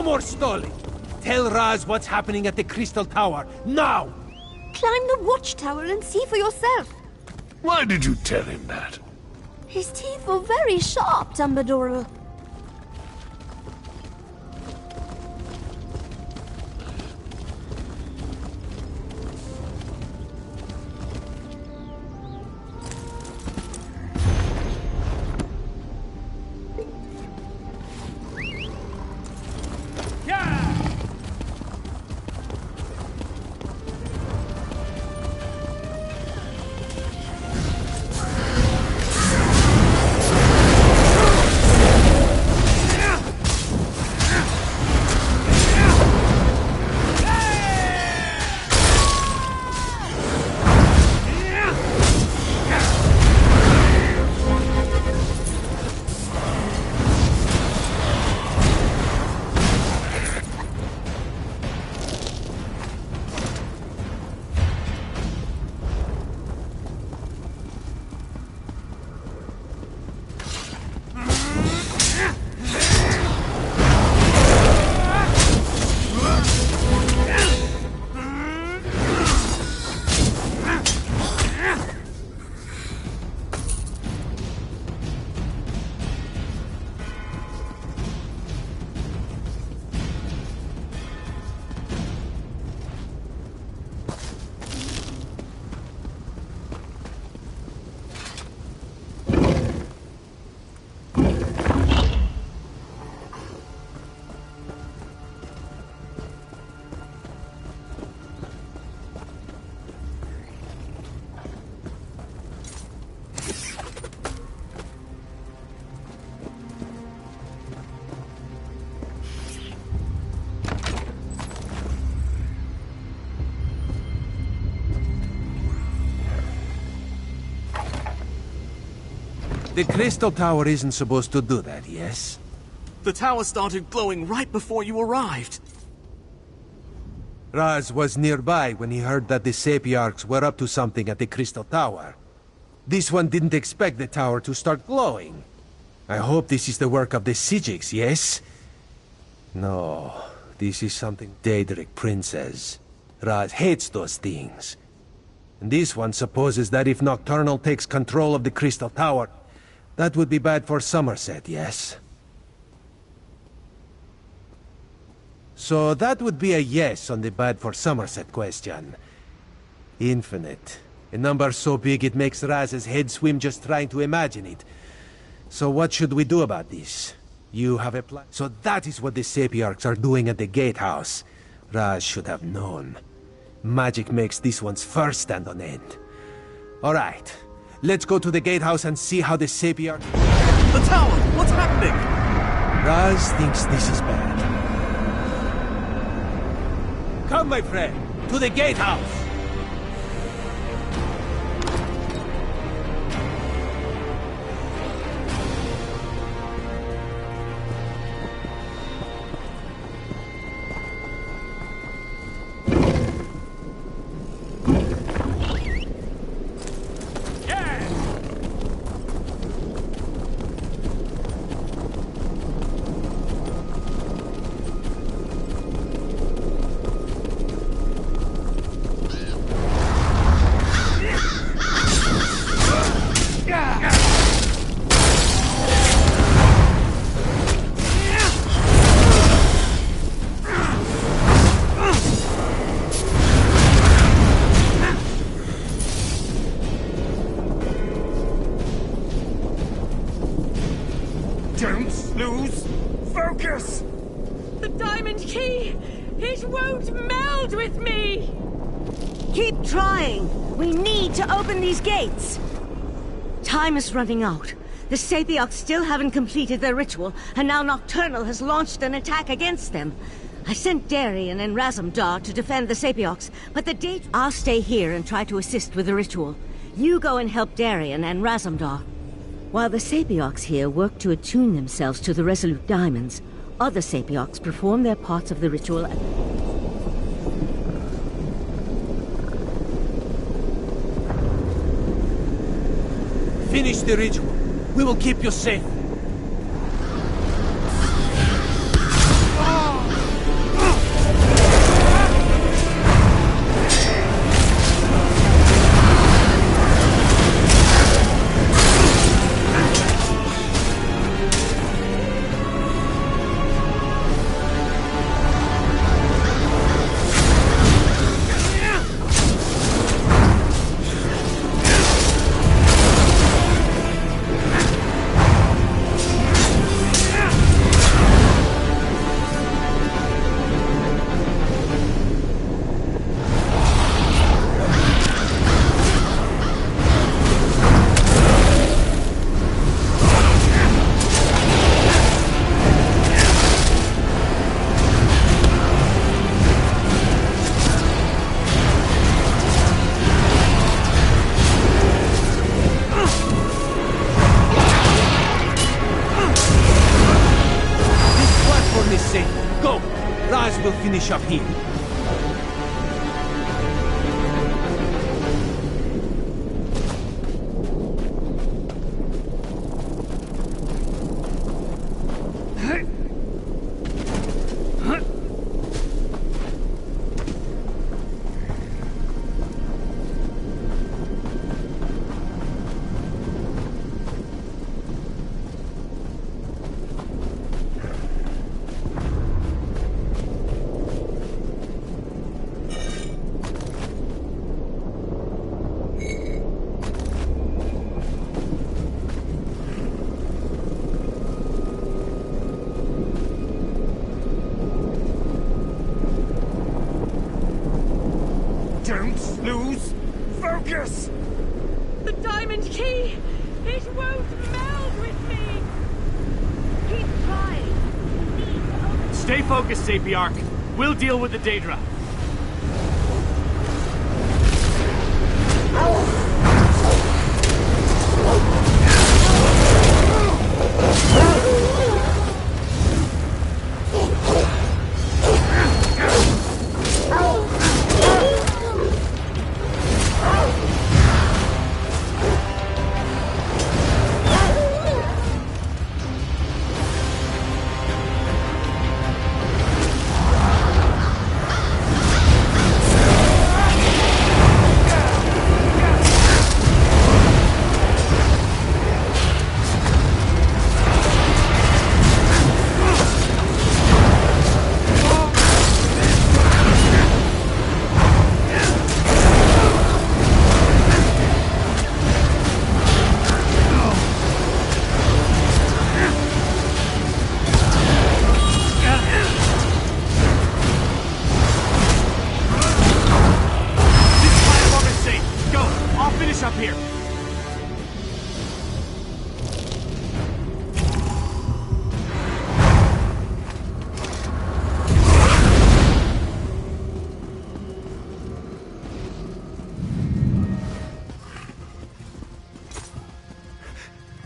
more stalling! Tell Raz what's happening at the Crystal Tower, now! Climb the watchtower and see for yourself. Why did you tell him that? His teeth were very sharp, Dumbledore. The Crystal Tower isn't supposed to do that, yes? The tower started glowing right before you arrived. Raz was nearby when he heard that the Sapiarchs were up to something at the Crystal Tower. This one didn't expect the tower to start glowing. I hope this is the work of the Sijiks, yes? No, this is something Daedric Princess. Raz hates those things. And this one supposes that if Nocturnal takes control of the Crystal Tower, that would be bad for Somerset, yes? So that would be a yes on the bad for Somerset question. Infinite. A number so big it makes Raz's head swim just trying to imagine it. So what should we do about this? You have a plan? So that is what the Sapiarchs are doing at the gatehouse. Raz should have known. Magic makes this one's first stand on end. Alright. Let's go to the gatehouse and see how the Sapiarch... The tower! What's happening? Raz thinks this is bad. Come, my friend, to the gatehouse! Don't lose focus! The diamond key! It won't meld with me! Keep trying! We need to open these gates! Time is running out. The Sapiarchs still haven't completed their ritual, and now Nocturnal has launched an attack against them. I sent Darien and Razumdar to defend the Sapiarchs, but the date... I'll stay here and try to assist with the ritual. You go and help Darien and Razumdar. While the Sapiarchs here work to attune themselves to the Resolute Diamonds, other Sapiarchs perform their parts of the ritual and... Finish the ritual. We will keep you safe. Oh! finish up here. Don't lose focus! The diamond key! It won't meld with me! Keep trying. We need to open... Stay focused, Sapiarch. We'll deal with the Daedra. Up here.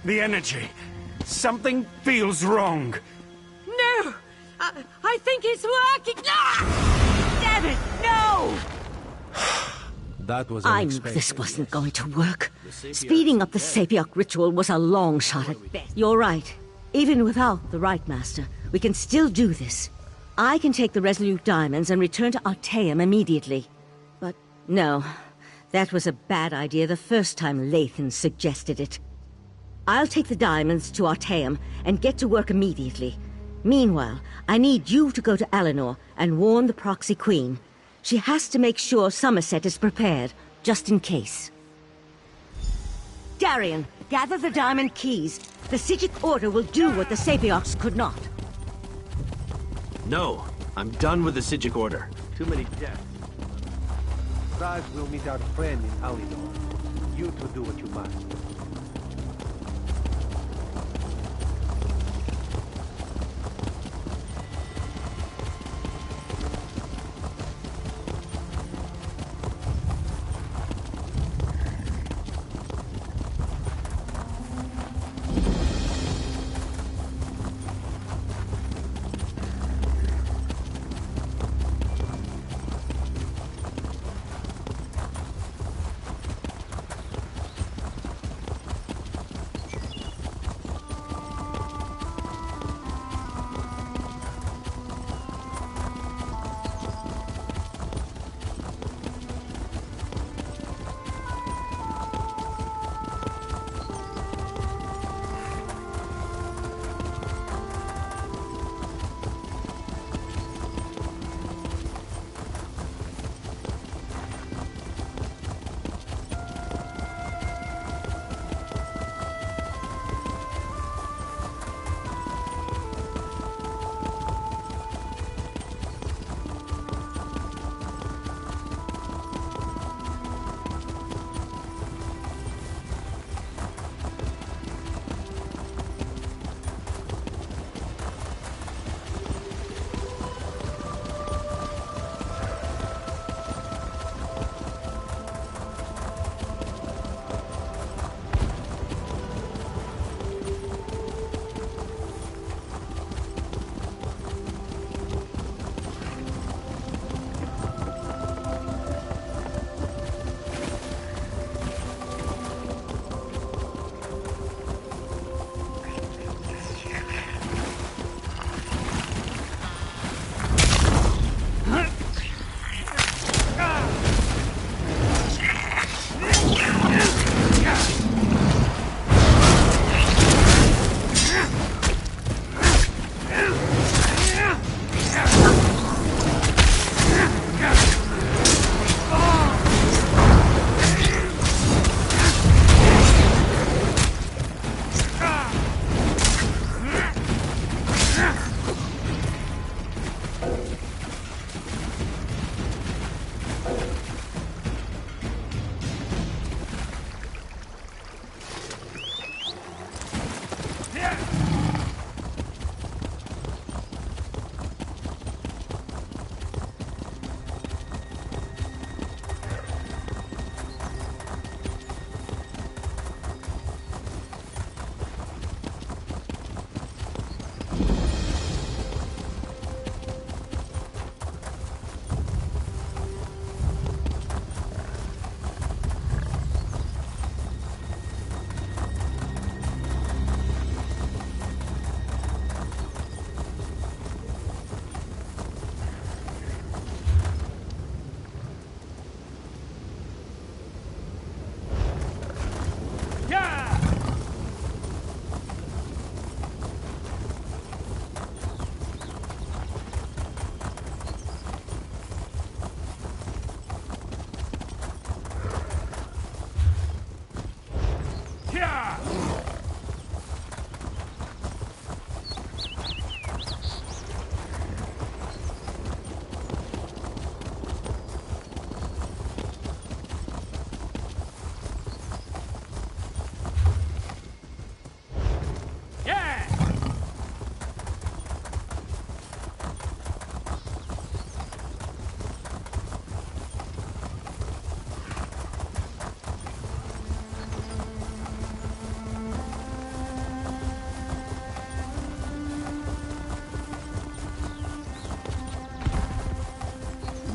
The energy. Something feels wrong. No! I think it's working! Ah! Damn it, no! That was I knew unexpected. this wasn't going to work. Speeding up the Sapiarch ritual was a long shot at best. You're right. Even without the Right Master, we can still do this. I can take the Resolute Diamonds and return to Artaeum immediately. But no, that was a bad idea the first time Lathan suggested it. I'll take the diamonds to Artaeum and get to work immediately. Meanwhile, I need you to go to Eleanor and warn the Proxy Queen. She has to make sure Somerset is prepared, just in case. Darian, gather the diamond keys. The Psijic Order will do what the Sapiarchs could not. No, I'm done with the Psijic Order. Too many deaths. Raj will meet our friend in Alidor. You to do what you must.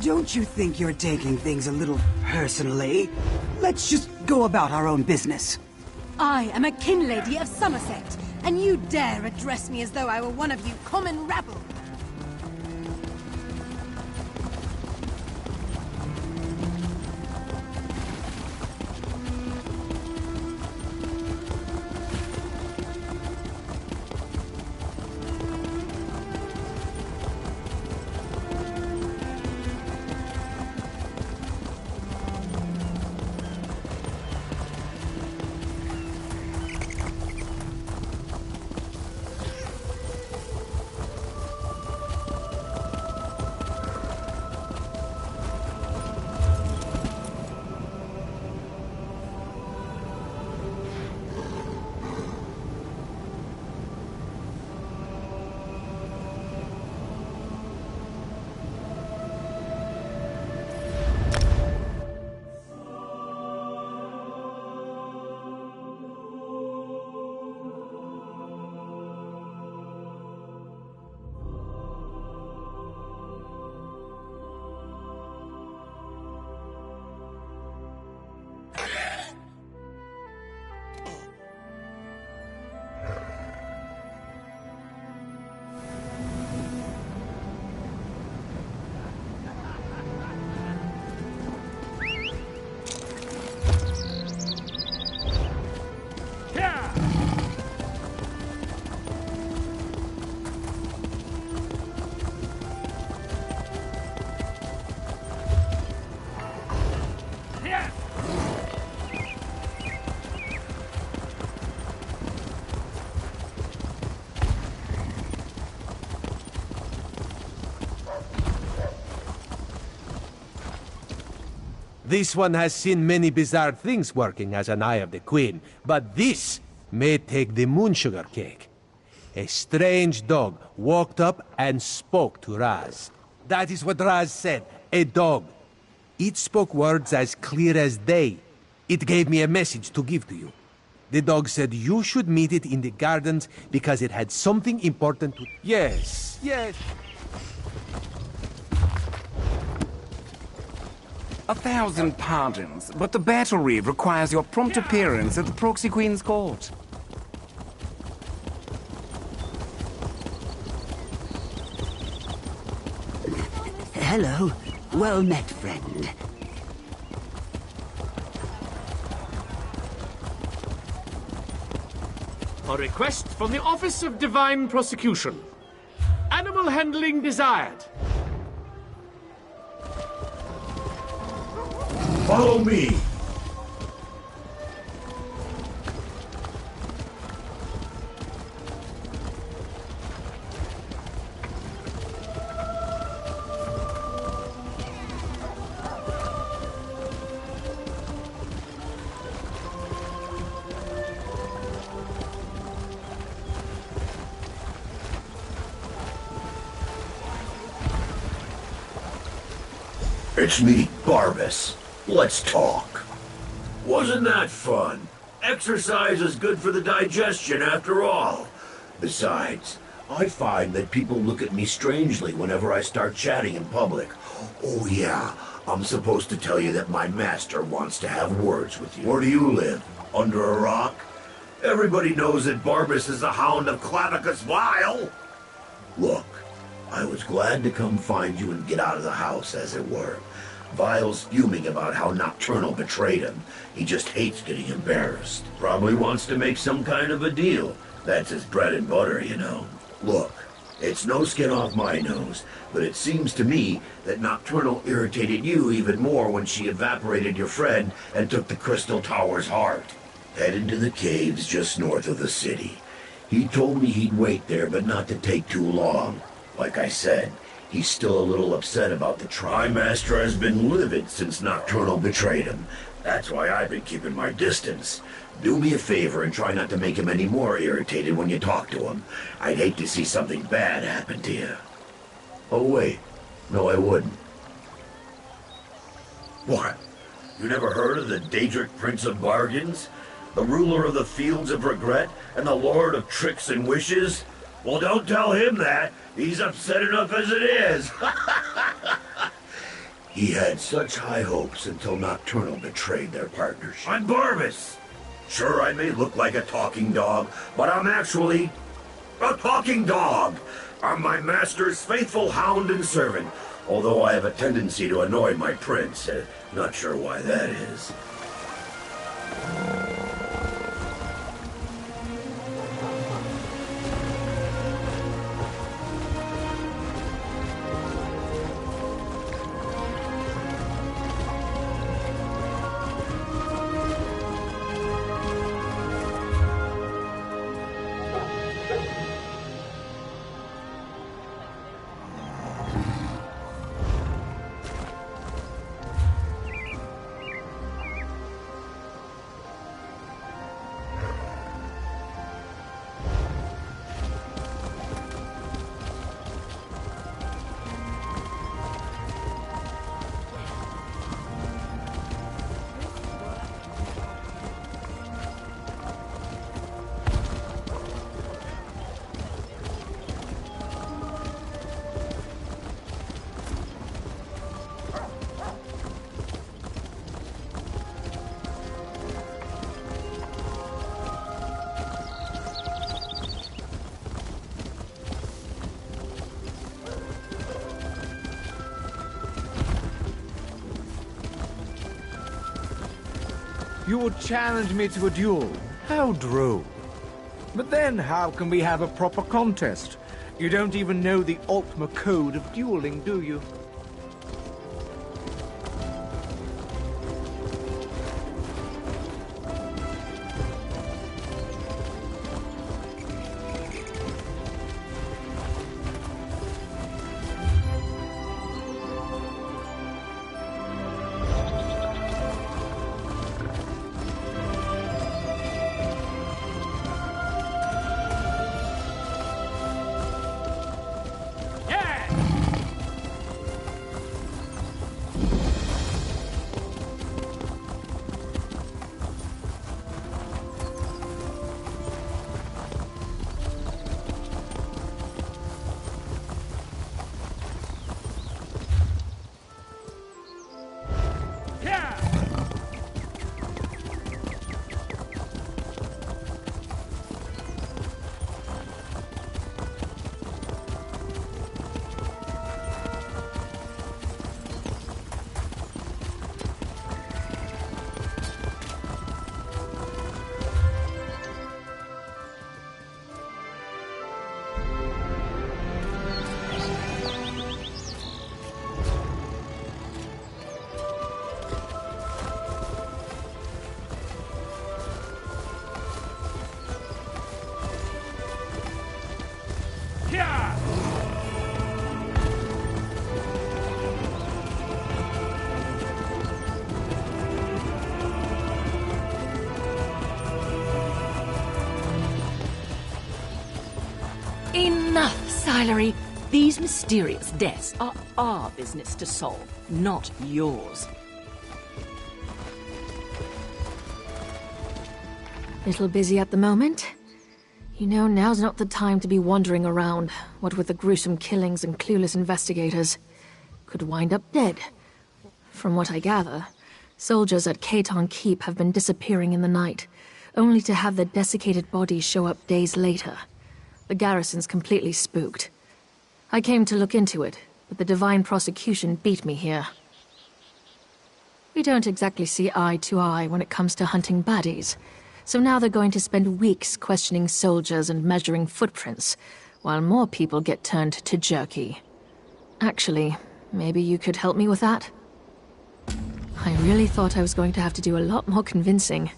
Don't you think you're taking things a little personally? Let's just go about our own business. I am a kin lady of Somerset, and you dare address me as though I were one of you common rabble. This one has seen many bizarre things working as an Eye of the Queen, but this may take the moon sugar cake. A strange dog walked up and spoke to Raz. That is what Raz said, a dog. It spoke words as clear as day. It gave me a message to give to you. The dog said you should meet it in the gardens because it had something important to... Yes, yes. 1,000 pardons, but the battle reeve requires your prompt appearance at the Proxy Queen's court. Hello. Well met, friend. A request from the Office of Divine Prosecution. Animal handling desired. Follow me! It's me, Barbas. Let's talk. Wasn't that fun? Exercise is good for the digestion after all. Besides, I find that people look at me strangely whenever I start chatting in public. Oh yeah, I'm supposed to tell you that my master wants to have words with you. Where do you live? Under a rock? Everybody knows that Barbas is the Hound of Clavicus Vile. Look, I was glad to come find you and get out of the house, as it were. Vile's fuming about how Nocturnal betrayed him. He just hates getting embarrassed. Probably wants to make some kind of a deal. That's his bread and butter, you know. Look, it's no skin off my nose, but it seems to me that Nocturnal irritated you even more when she evaporated your friend and took the Crystal Tower's heart. Head into the caves just north of the city. He told me he'd wait there, but not to take too long. Like I said, he's still a little upset about the trial. My master has been livid since Nocturnal betrayed him. That's why I've been keeping my distance. Do me a favor and try not to make him any more irritated when you talk to him. I'd hate to see something bad happen to you. Oh wait, no I wouldn't. What? You never heard of the Daedric Prince of Bargains? The ruler of the Fields of Regret and the Lord of Tricks and Wishes? Well, don't tell him that. He's upset enough as it is. He had such high hopes until Nocturnal betrayed their partnership. I'm Barbas! Sure, I may look like a talking dog, but I'm actually a talking dog! I'm my master's faithful hound and servant, although I have a tendency to annoy my prince. Not sure why that is. You would challenge me to a duel. How droll. But then how can we have a proper contest? You don't even know the Ultima code of dueling, do you? Enough, Silery. These mysterious deaths are our business to solve, not yours. Little busy at the moment. You know, now's not the time to be wandering around, what with the gruesome killings and clueless investigators. Could wind up dead. From what I gather, soldiers at Caton Keep have been disappearing in the night, only to have their desiccated bodies show up days later. The garrison's completely spooked. I came to look into it, but the Divine Prosecution beat me here. We don't exactly see eye to eye when it comes to hunting baddies, so now they're going to spend weeks questioning soldiers and measuring footprints, while more people get turned to jerky. Actually, maybe you could help me with that? I really thought I was going to have to do a lot more convincing.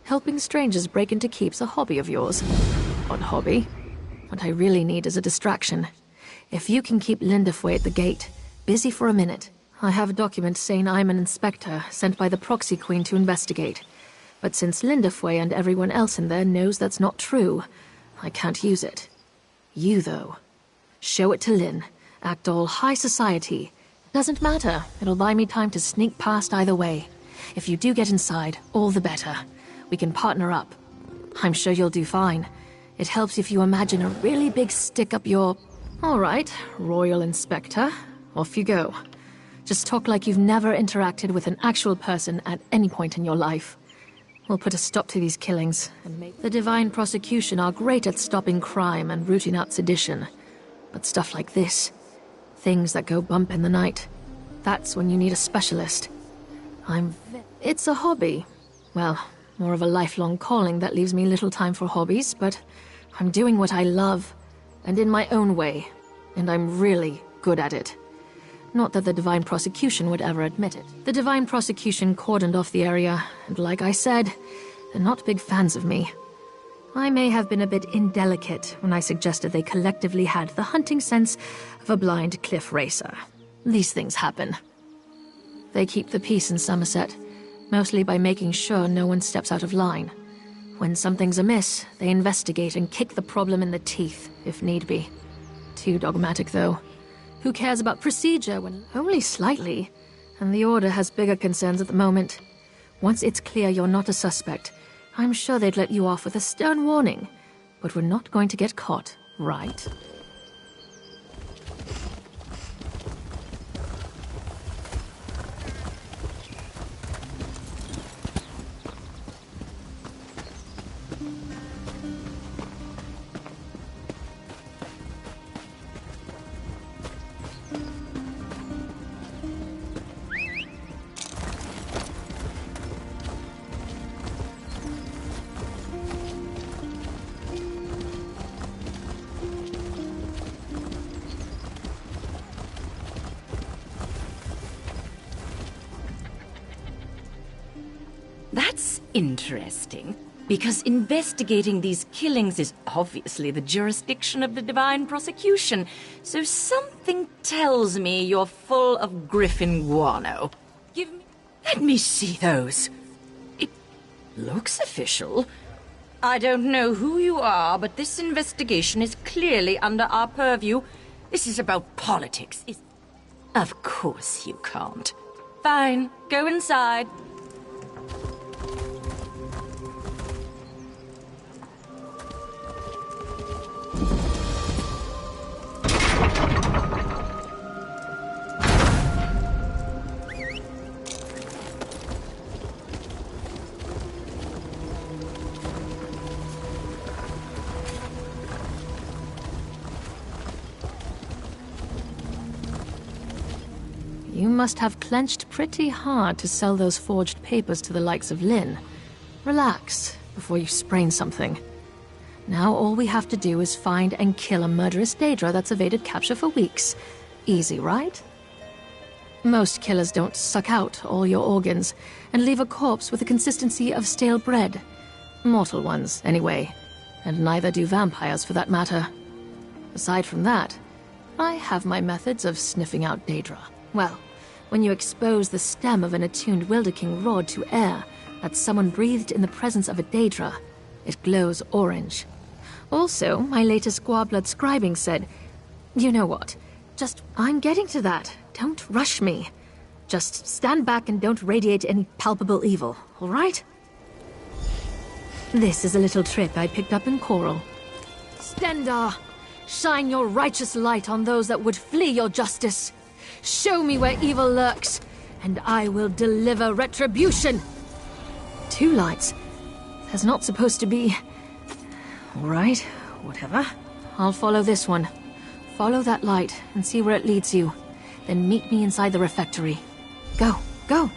Helping strangers break into keep's a hobby of yours. Odd hobby. What I really need is a distraction. If you can keep Lindefoy at the gate, busy for a minute. I have a document saying I'm an inspector sent by the Proxy Queen to investigate. But since Lindefoy and everyone else in there knows that's not true, I can't use it. You, though. Show it to Lynn. Act all high society. Doesn't matter. It'll buy me time to sneak past either way. If you do get inside, all the better. We can partner up. I'm sure you'll do fine. It helps if you imagine a really big stick up your... All right, Royal Inspector. Off you go. Just talk like you've never interacted with an actual person at any point in your life. We'll put a stop to these killings, and make the Divine Prosecution are great at stopping crime and rooting out sedition. But stuff like this, things that go bump in the night, that's when you need a specialist. It's a hobby. Well, more of a lifelong calling that leaves me little time for hobbies, but I'm doing what I love, and in my own way, and I'm really good at it. Not that the Divine Prosecution would ever admit it. The Divine Prosecution cordoned off the area, and like I said, they're not big fans of me. I may have been a bit indelicate when I suggested they collectively had the hunting sense of a blind cliff racer. These things happen. They keep the peace in Somerset, mostly by making sure no one steps out of line. When something's amiss, they investigate and kick the problem in the teeth, if need be. Too dogmatic, though. Who cares about procedure when only slightly? And the Order has bigger concerns at the moment. Once it's clear you're not a suspect, I'm sure they'd let you off with a stern warning. But we're not going to get caught, right? That's interesting, because investigating these killings is obviously the jurisdiction of the Divine Prosecution, so something tells me you're full of Griffin guano. Let me see those. It looks official. I don't know who you are, but this investigation is clearly under our purview. This is about politics. Of course you can't. Fine, go inside. You must have clenched pretty hard to sell those forged papers to the likes of Lynn. Relax before you sprain something. Now all we have to do is find and kill a murderous Daedra that's evaded capture for weeks. Easy, right? Most killers don't suck out all your organs and leave a corpse with the consistency of stale bread. Mortal ones, anyway. And neither do vampires, for that matter. Aside from that, I have my methods of sniffing out Daedra. Well, when you expose the stem of an attuned Wilderking rod to air that someone breathed in the presence of a Daedra, it glows orange. Also, my latest Squabblood scribing said, you know what? I'm getting to that. Don't rush me. Just stand back and don't radiate any palpable evil, all right? This is a little trick I picked up in Coral. Stendar, shine your righteous light on those that would flee your justice. Show me where evil lurks, and I will deliver retribution. 2 lights. There's not supposed to be... All right, whatever. I'll follow this one. Follow that light and see where it leads you. Then meet me inside the refectory. Go, go!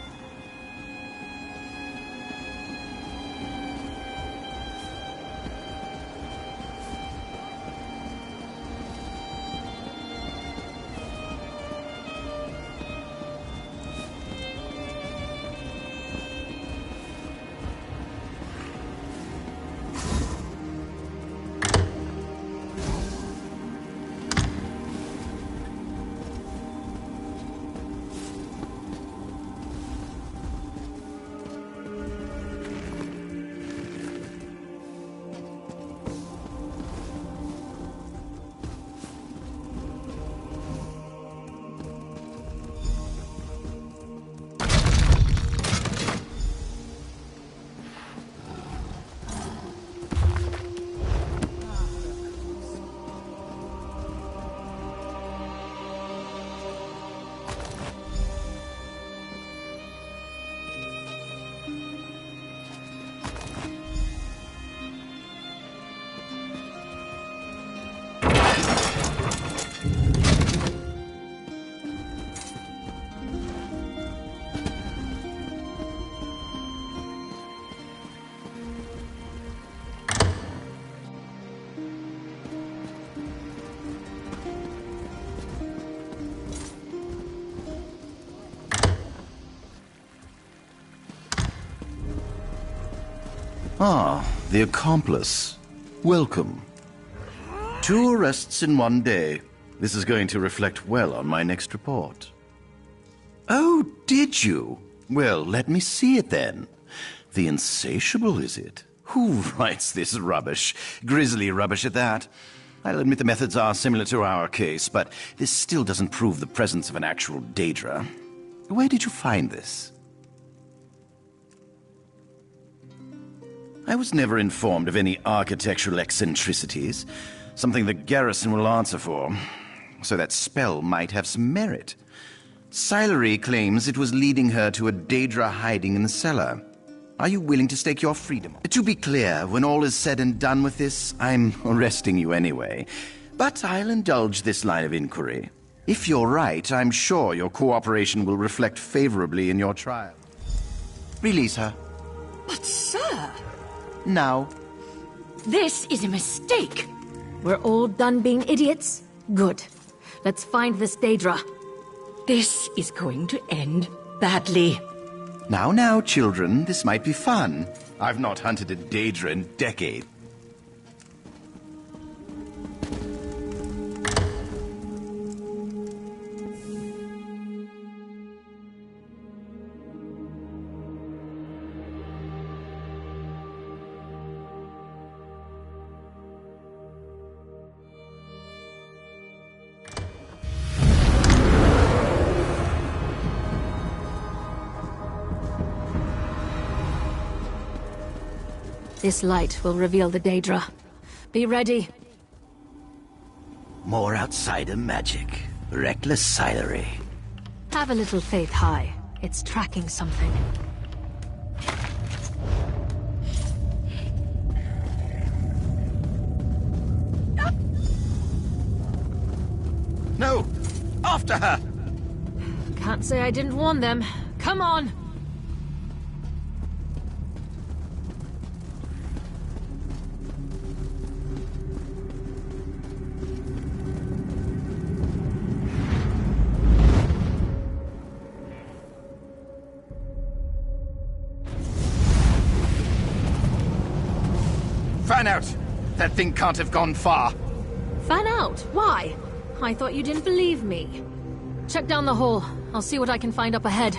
Ah, the accomplice. Welcome. 2 arrests in 1 day. This is going to reflect well on my next report. Oh, did you? Well, let me see it then. The Insatiable, is it? Who writes this rubbish? Grisly rubbish at that. I'll admit the methods are similar to our case, but this still doesn't prove the presence of an actual Daedra. Where did you find this? I was never informed of any architectural eccentricities, something the garrison will answer for, so that spell might have some merit. Silery claims it was leading her to a Daedra hiding in the cellar. Are you willing to stake your freedom? To be clear, when all is said and done with this, I'm arresting you anyway. But I'll indulge this line of inquiry. If you're right, I'm sure your cooperation will reflect favorably in your trial. Release her. But, sir... Now. This is a mistake. We're all done being idiots? Good. Let's find this Daedra. This is going to end badly. Now, children, this might be fun. I've not hunted a Daedra in decades. This light will reveal the Daedra. Be ready. More outsider magic. Reckless Silery. Have a little faith, High. It's tracking something. No! After her! Can't say I didn't warn them. Come on! Fan out! That thing can't have gone far. Fan out? Why? I thought you didn't believe me. Check down the hall. I'll see what I can find up ahead.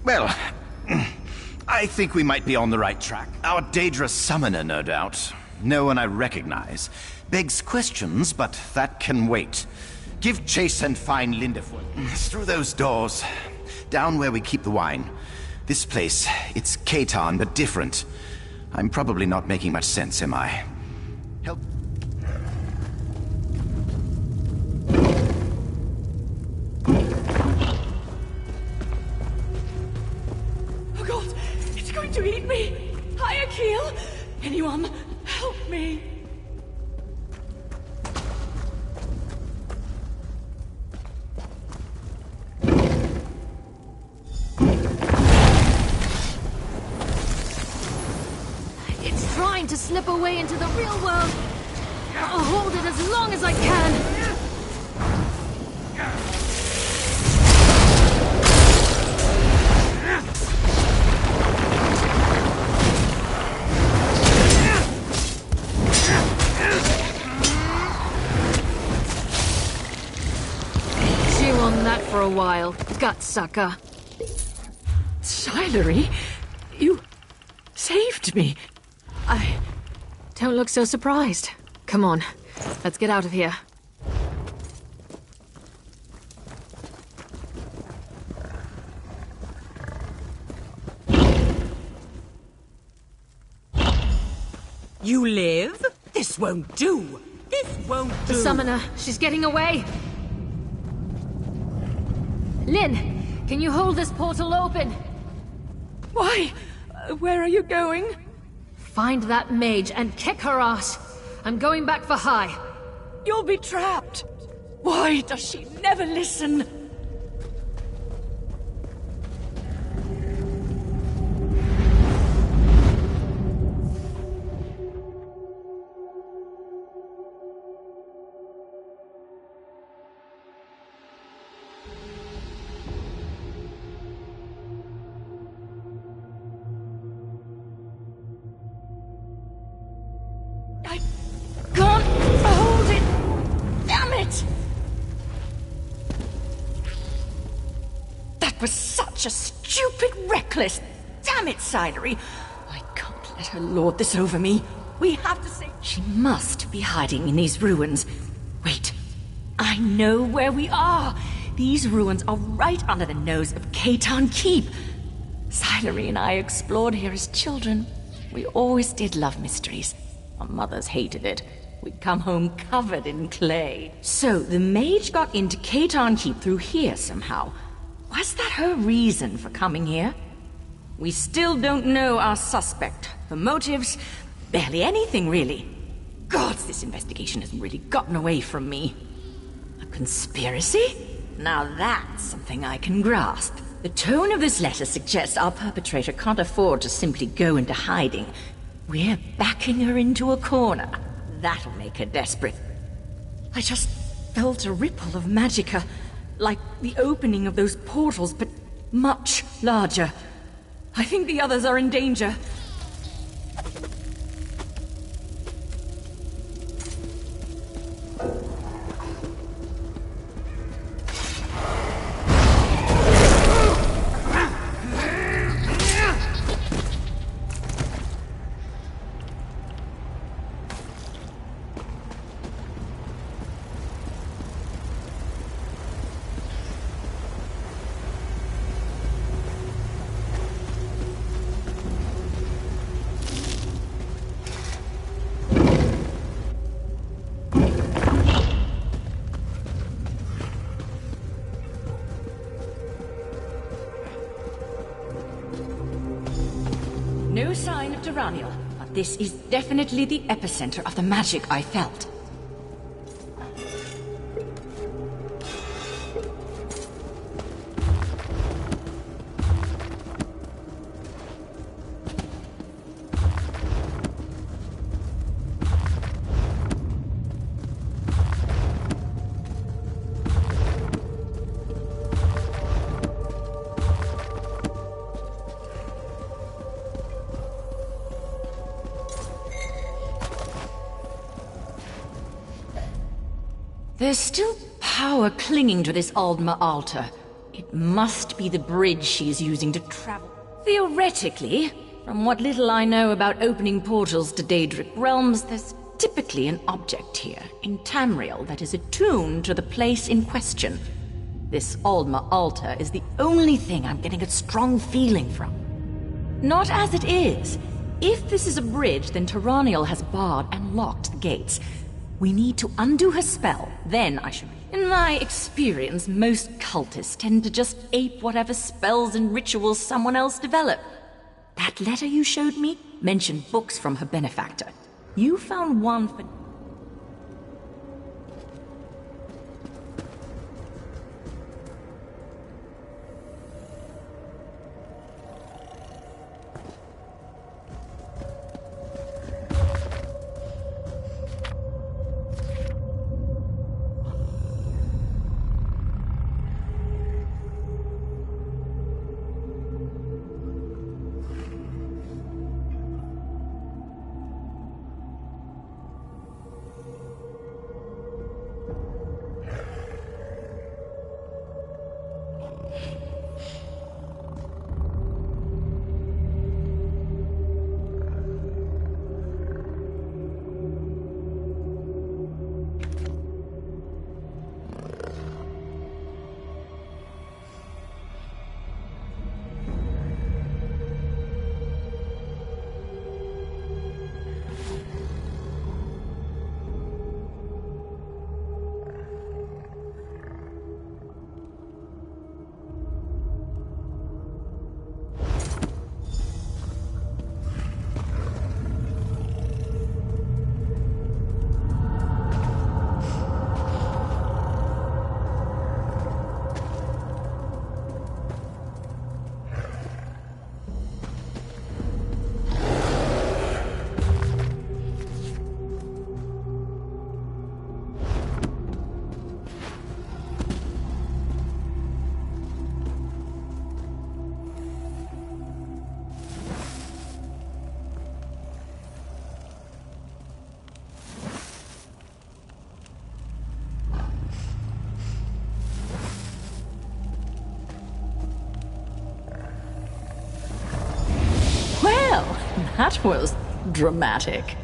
Well, I think we might be on the right track. Our Daedra summoner, no doubt. No one I recognize. Begs questions, but that can wait. Give chase and find Linderfoot. Through those doors. Down where we keep the wine. This place, it's Katan, but different. I'm probably not making much sense, am I? Help. Oh God, it's going to eat me! Hi, Akil! Anyone, help me! It's trying to slip away into the real world. I'll hold it as long as I can. Chew on that for a while, gut-sucker. Silery, you saved me. Don't look so surprised. Come on, let's get out of here. You live? This won't do. This won't do. The summoner, she's getting away. Lynn, can you hold this portal open? Why? Where are you going? Find that mage and kick her ass. I'm going back for High. You'll be trapped. Why does she never listen? Can't hold it! Damn it! That was such a stupid, reckless... Damn it, Silery! I can't let her lord this over me. We have to save... She must be hiding in these ruins. Wait, I know where we are. These ruins are right under the nose of Katan Keep. Silery and I explored here as children. We always did love mysteries. Our mothers hated it. We'd come home covered in clay. So, the mage got into Katan Keep through here somehow. Was that her reason for coming here? We still don't know our suspect. The motives, barely anything really. Gods, this investigation has really gotten away from me. A conspiracy? Now that's something I can grasp. The tone of this letter suggests our perpetrator can't afford to simply go into hiding. We're backing her into a corner. That'll make her desperate. I just felt a ripple of magicka, like the opening of those portals, but much larger. I think the others are in danger. No sign of Duraniel, but this is definitely the epicenter of the magic I felt. There's still power clinging to this Aldma altar. It must be the bridge she's using to travel. Theoretically, from what little I know about opening portals to Daedric realms, there's typically an object here, in Tamriel, that is attuned to the place in question. This Aldma altar is the only thing I'm getting a strong feeling from. Not as it is. If this is a bridge, then Duraniel has barred and locked the gates. We need to undo her spell, then I should... In my experience, most cultists tend to just ape whatever spells and rituals someone else developed. That letter you showed me mentioned books from her benefactor. You found one for... That was dramatic.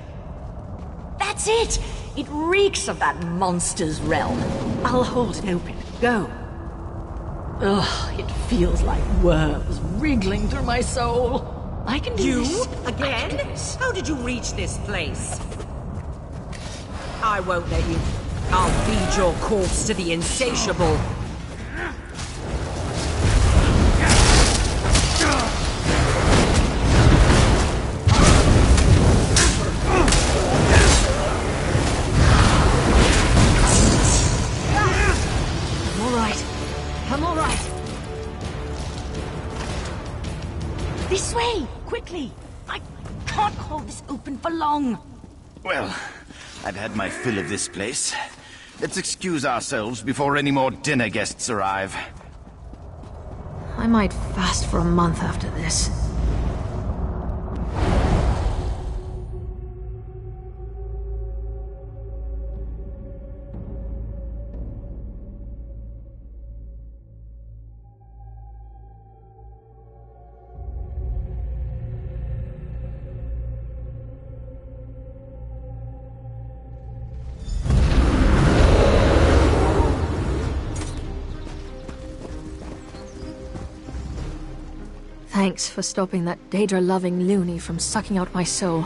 That's it! It reeks of that monster's realm. I'll hold it open. Go. Ugh, it feels like worms wriggling through my soul. I can do this. You? Again? How did you reach this place? I won't let you. I'll feed your corpse to the insatiable. I'm all right. This way! Quickly! I can't hold this open for long. Well, I've had my fill of this place. Let's excuse ourselves before any more dinner guests arrive. I might fast for a month after this. Thanks for stopping that Daedra-loving loony from sucking out my soul.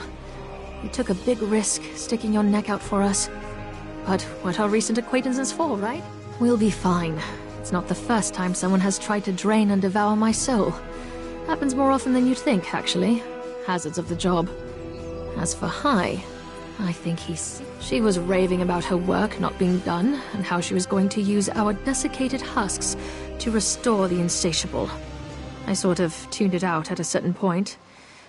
You took a big risk, sticking your neck out for us. But what are recent acquaintances for, right? We'll be fine. It's not the first time someone has tried to drain and devour my soul. Happens more often than you'd think, actually. Hazards of the job. As for Hai, I think she was raving about her work not being done, and how she was going to use our desiccated husks to restore the insatiable. I sort of tuned it out at a certain point,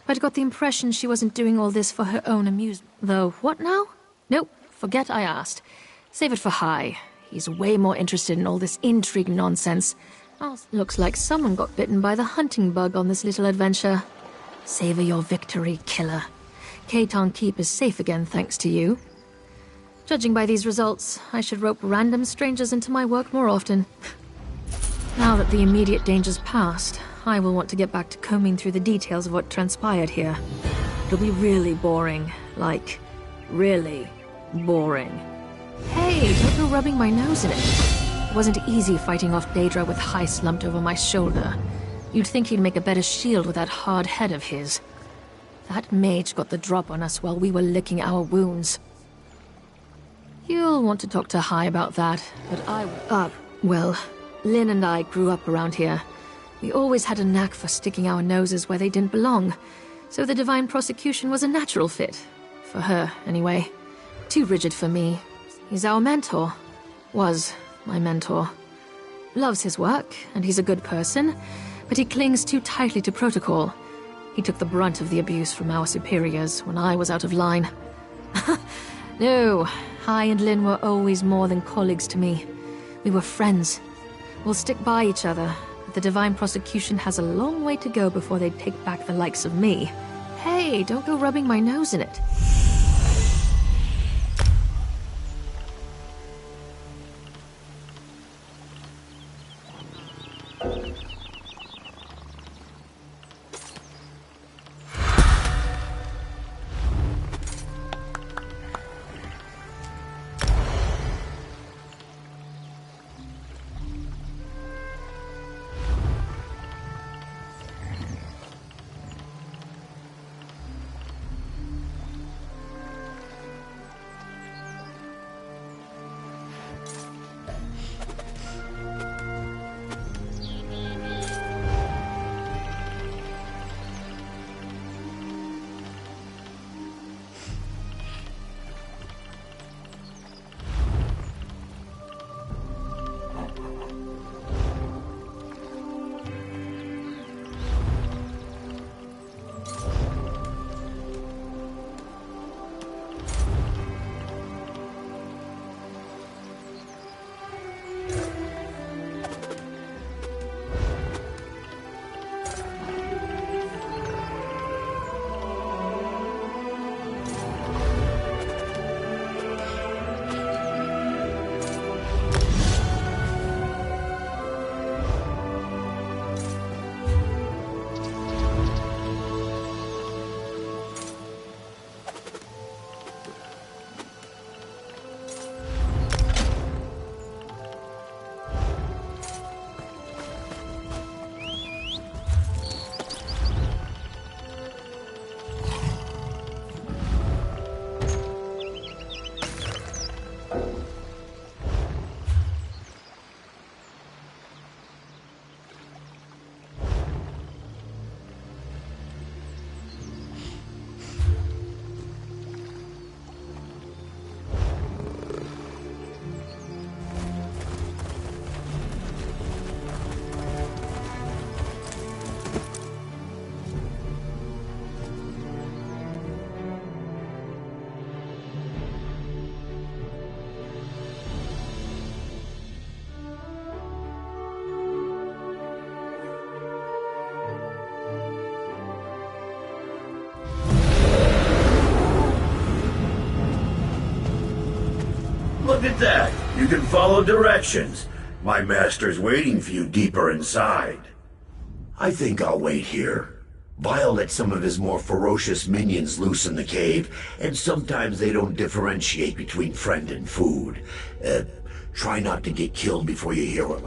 but got the impression she wasn't doing all this for her own amusement. Though, what now? Nope, forget I asked. Save it for Hai. He's way more interested in all this intrigue nonsense. Oh, looks like someone got bitten by the hunting bug on this little adventure. Savor your victory, killer. Keitan Keep is safe again thanks to you. Judging by these results, I should rope random strangers into my work more often. Now that the immediate danger's passed, I will want to get back to combing through the details of what transpired here. It'll be really boring. Like, really boring. Hey, don't go rubbing my nose in it. It wasn't easy fighting off Daedra with Hai slumped over my shoulder. You'd think he'd make a better shield with that hard head of his. That mage got the drop on us while we were licking our wounds. You'll want to talk to Hai about that, but well, Lynn and I grew up around here. We always had a knack for sticking our noses where they didn't belong, so the divine prosecution was a natural fit. For her, anyway. Too rigid for me. He's our mentor. Was my mentor. Loves his work, and he's a good person, but he clings too tightly to protocol. He took the brunt of the abuse from our superiors when I was out of line. No, Hai and Lynn were always more than colleagues to me. We were friends. We'll stick by each other, but the divine prosecution has a long way to go before they take back the likes of me. Hey, don't go rubbing my nose in it. Look at that. You can follow directions. My master's waiting for you deeper inside. I think I'll wait here. Vile let some of his more ferocious minions loose in the cave, and sometimes they don't differentiate between friend and food. Try not to get killed before you hear what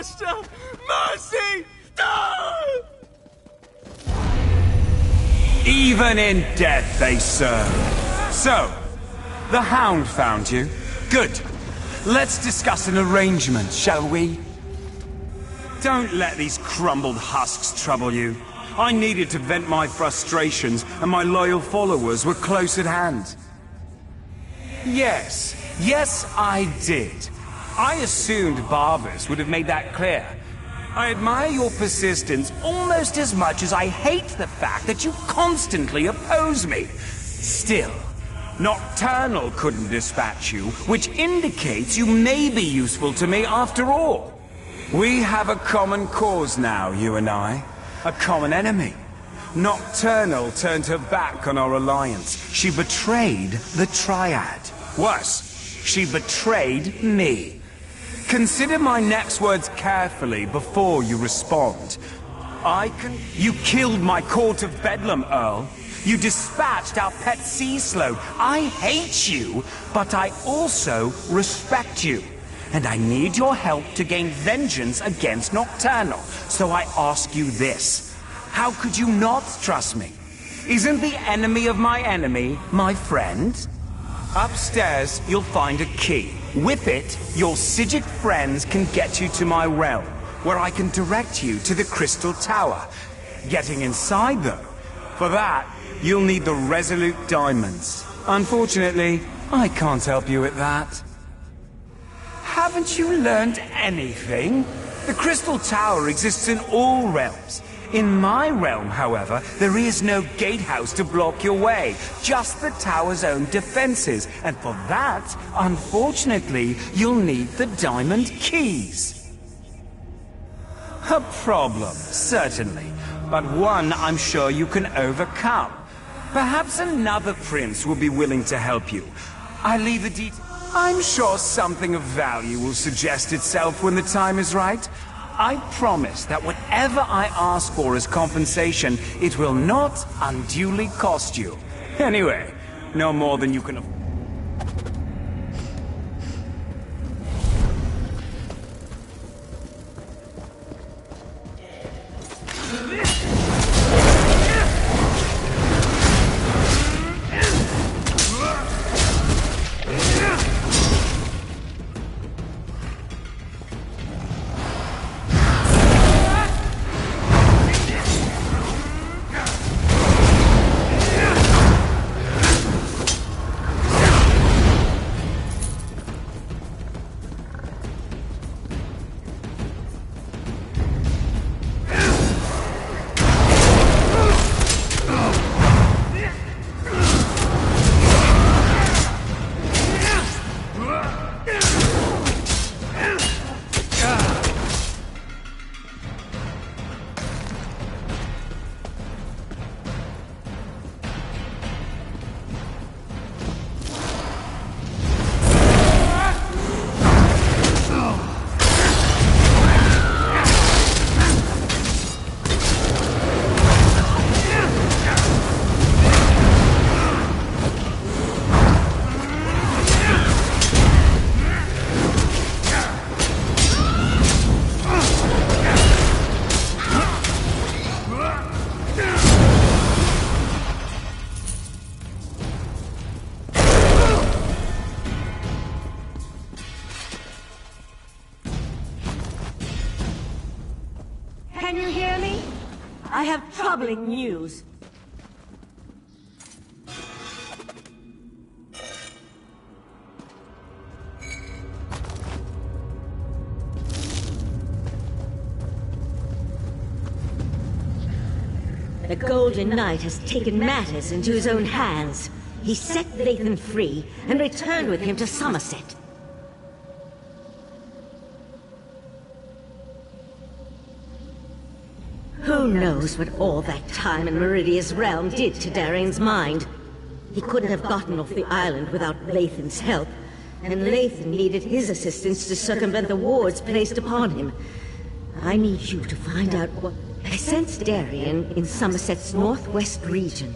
Master! Mercy! Ah! Even in death they serve. So, the Hound found you? Good. Let's discuss an arrangement, shall we? Don't let these crumbled husks trouble you. I needed to vent my frustrations, and my loyal followers were close at hand. Yes, I did. I assumed Barbas would have made that clear. I admire your persistence almost as much as I hate the fact that you constantly oppose me. Still, Nocturnal couldn't dispatch you, which indicates you may be useful to me after all. We have a common cause now, you and I. A common enemy. Nocturnal turned her back on our alliance. She betrayed the Triad. Worse, she betrayed me. Consider my next words carefully before you respond. You killed my court of Bedlam, Earl. You dispatched our pet sea sloth. I hate you, but I also respect you. And I need your help to gain vengeance against Nocturnal. So I ask you this. How could you not trust me? Isn't the enemy of my enemy my friend? Upstairs, you'll find a key. With it, your Psijic friends can get you to my realm, where I can direct you to the Crystal Tower. Getting inside, though, for that, you'll need the Resolute Diamonds. Unfortunately, I can't help you with that. Haven't you learned anything? The Crystal Tower exists in all realms. In my realm, however, there is no gatehouse to block your way, just the tower's own defenses. And for that, unfortunately, you'll need the diamond keys. A problem, certainly, but one I'm sure you can overcome. Perhaps another prince will be willing to help you. I leave the details. I'm sure something of value will suggest itself when the time is right. I promise that whatever I ask for as compensation, it will not unduly cost you. Anyway, no more than you can afford. Can you hear me? I have troubling news. The Golden Knight has taken matters into his own hands. He set Lathan free and returned with him to Somerset. Who knows what all that time in Meridia's realm did to Darian's mind? He couldn't have gotten off the island without Lathan's help, and Lathan needed his assistance to circumvent the wards placed upon him. I need you to find out what... I sense Darian in Somerset's northwest region,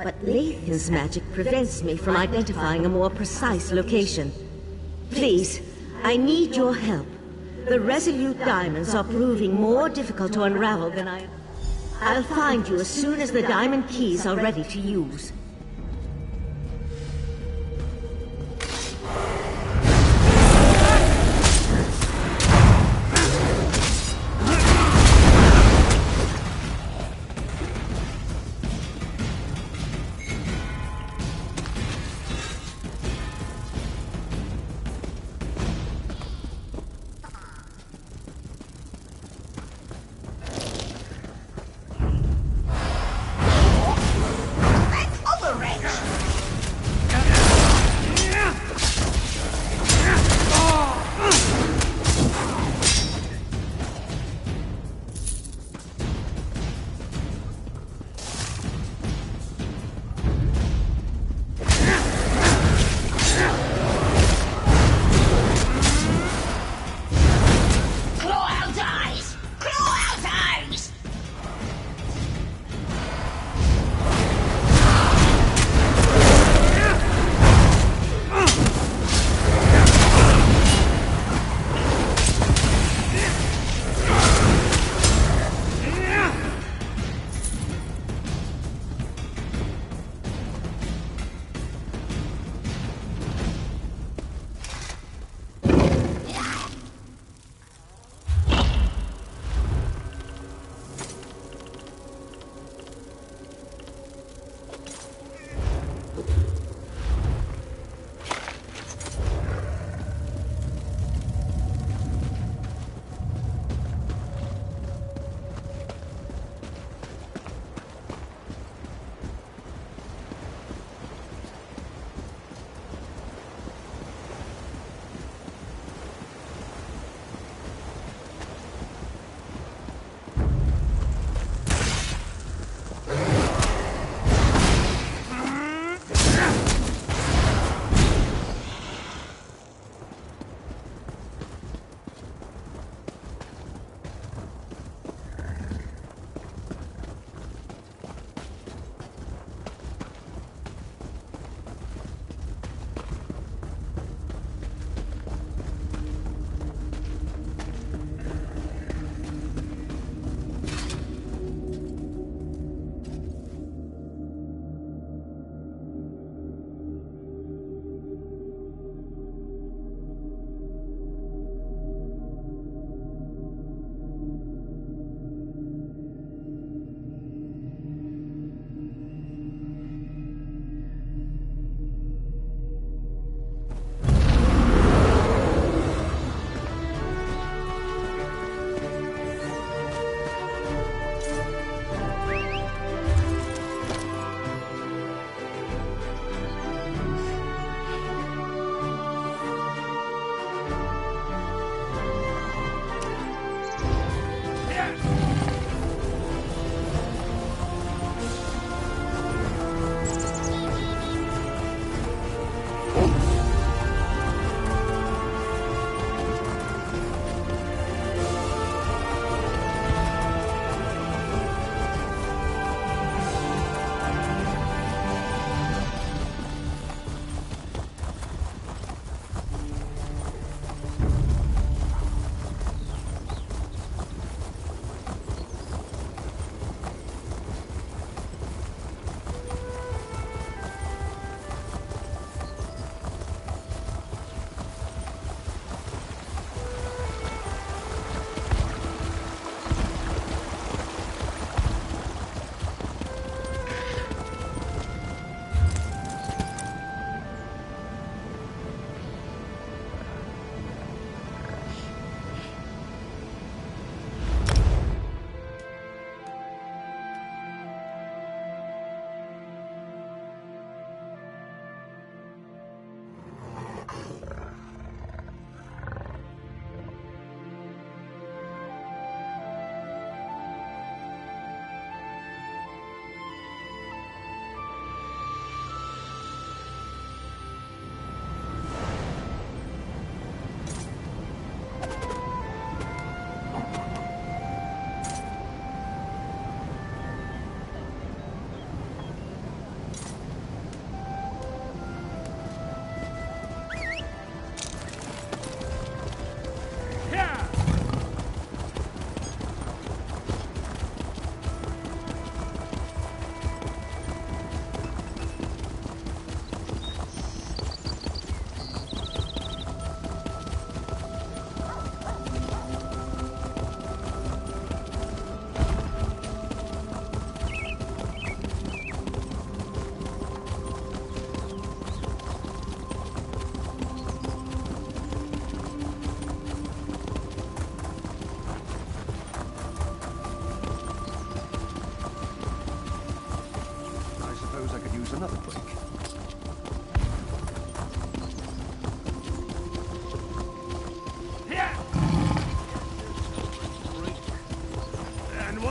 but Lathan's magic prevents me from identifying a more precise location. Please, I need your help. The Resolute diamonds are proving more difficult to unravel than I'll find you as soon as the diamond keys are ready to use.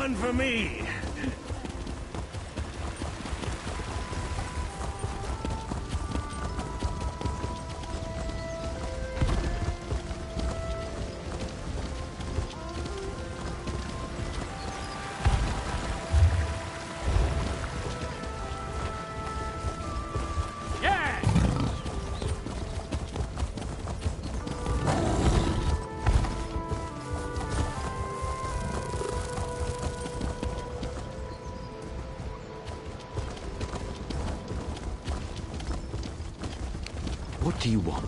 one for me. What do you want?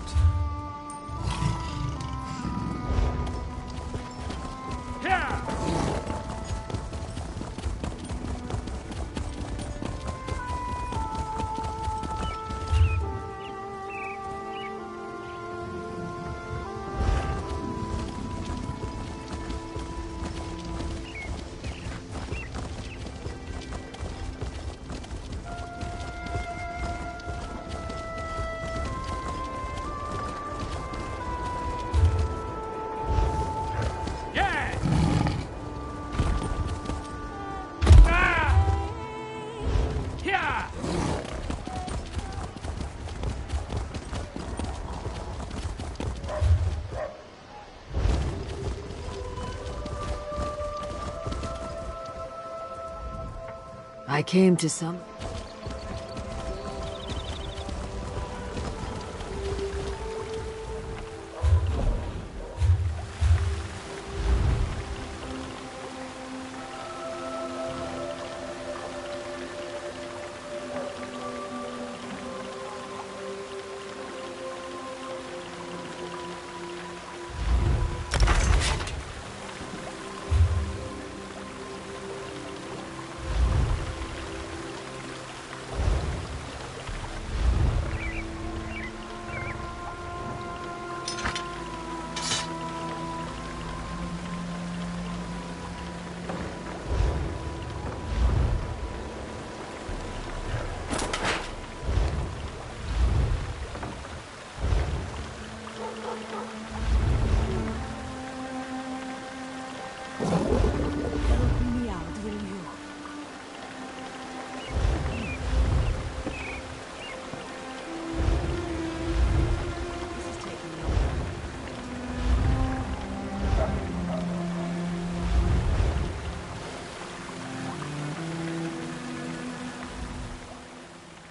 I came to some...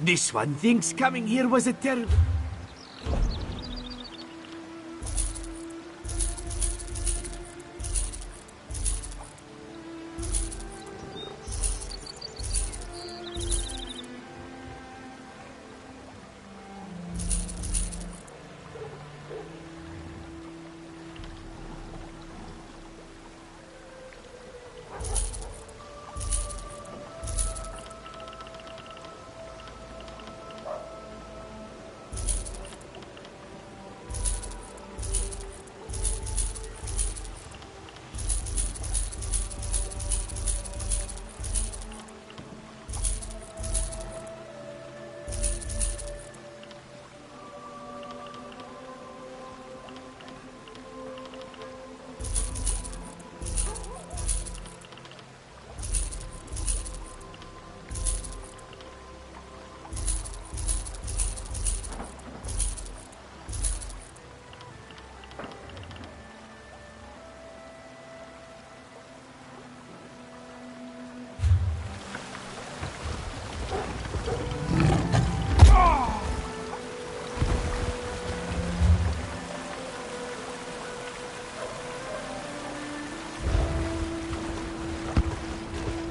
This one thinks coming here was a terrible...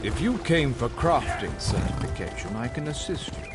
If you came for crafting certification, I can assist you.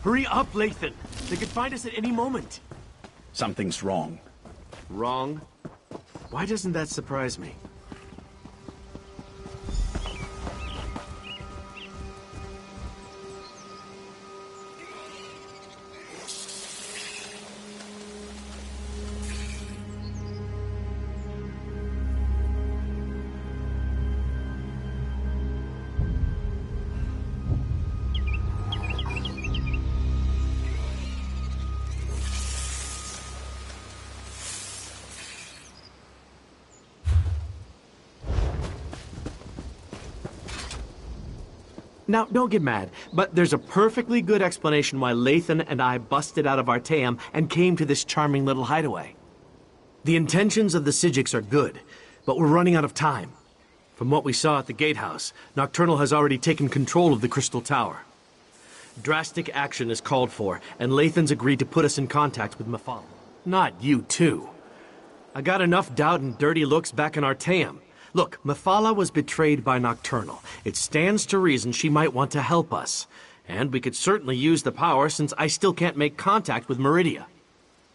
Hurry up, Lathan. They could find us at any moment. Something's wrong. Wrong? Why doesn't that surprise me? Now, don't get mad, but there's a perfectly good explanation why Lathan and I busted out of Artaeum and came to this charming little hideaway. The intentions of the Psijics are good, but we're running out of time. From what we saw at the gatehouse, Nocturnal has already taken control of the Crystal Tower. Drastic action is called for, and Lathan's agreed to put us in contact with Mephala. Not you, too. I got enough doubt and dirty looks back in Artaeum. Look, Mephala was betrayed by Nocturnal. It stands to reason she might want to help us. And we could certainly use the power since I still can't make contact with Meridia.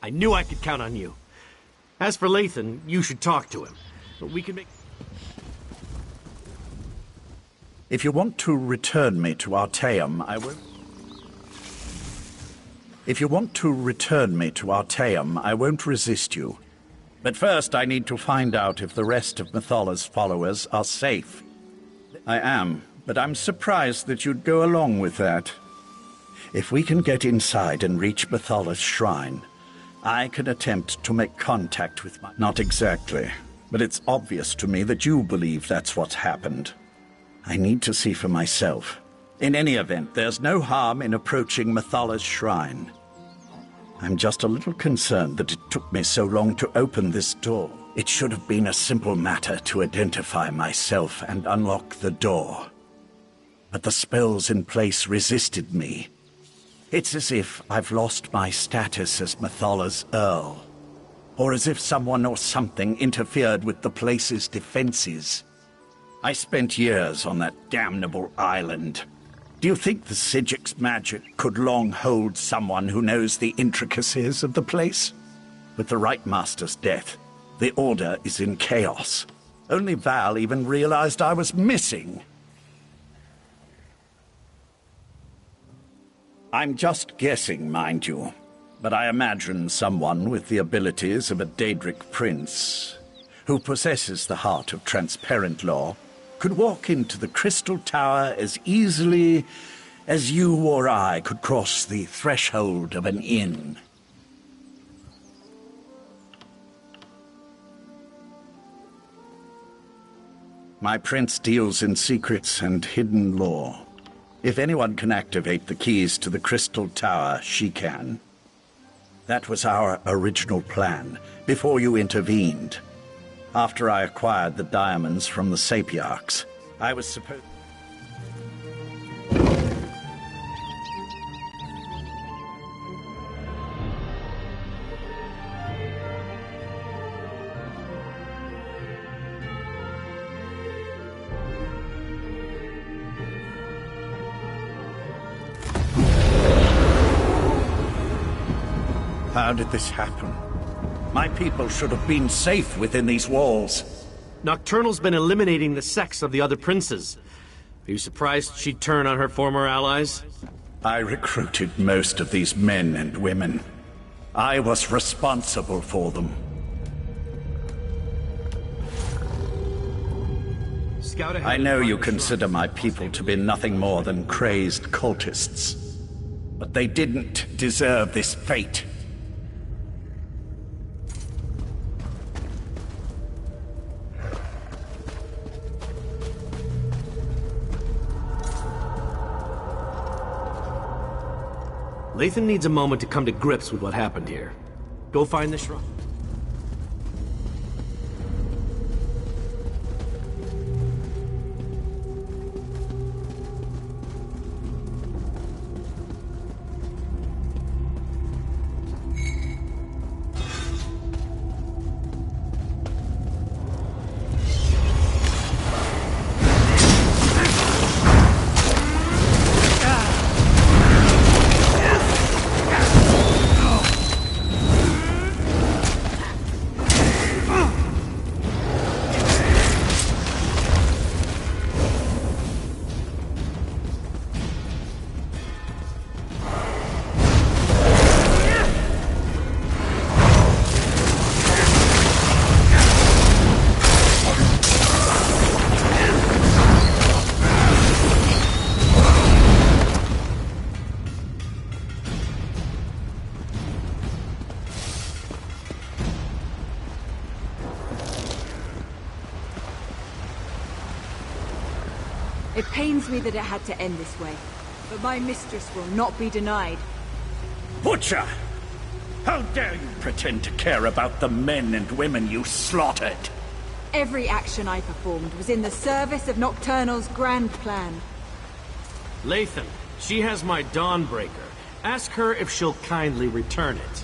I knew I could count on you. As for Lathan, you should talk to him. We can make... If you want to return me to Artaeum, I won't... If you want to return me to Artaeum, I won't resist you. But first, I need to find out if the rest of Methala's followers are safe. I am, but I'm surprised that you'd go along with that. If we can get inside and reach Methala's shrine, I can attempt to make contact with my... Not exactly, but it's obvious to me that you believe that's what's happened. I need to see for myself. In any event, there's no harm in approaching Methala's shrine. I'm just a little concerned that it took me so long to open this door. It should have been a simple matter to identify myself and unlock the door. But the spells in place resisted me. It's as if I've lost my status as Methala's Earl. Or as if someone or something interfered with the place's defenses. I spent years on that damnable island. Do you think the Psijics' magic could long hold someone who knows the intricacies of the place? With the Right Master's death, the Order is in chaos. Only Val even realized I was missing. I'm just guessing, mind you. But I imagine someone with the abilities of a Daedric prince, who possesses the heart of transparent law, could walk into the Crystal Tower as easily as you or I could cross the threshold of an inn. My prince deals in secrets and hidden lore. If anyone can activate the keys to the Crystal Tower, she can. That was our original plan, before you intervened. After I acquired the diamonds from the Sapiarchs, I was supposed... How did this happen? My people should have been safe within these walls. Nocturnal's been eliminating the sex of the other princes. Are you surprised she'd turn on her former allies? I recruited most of these men and women. I was responsible for them. I know you consider my people to be nothing more than crazed cultists. But they didn't deserve this fate. Lathan needs a moment to come to grips with what happened here. Go find the shrine. It pains me that it had to end this way, but my mistress will not be denied. Butcher! How dare you pretend to care about the men and women you slaughtered? Every action I performed was in the service of Nocturnal's grand plan. Lathan, she has my Dawnbreaker. Ask her if she'll kindly return it.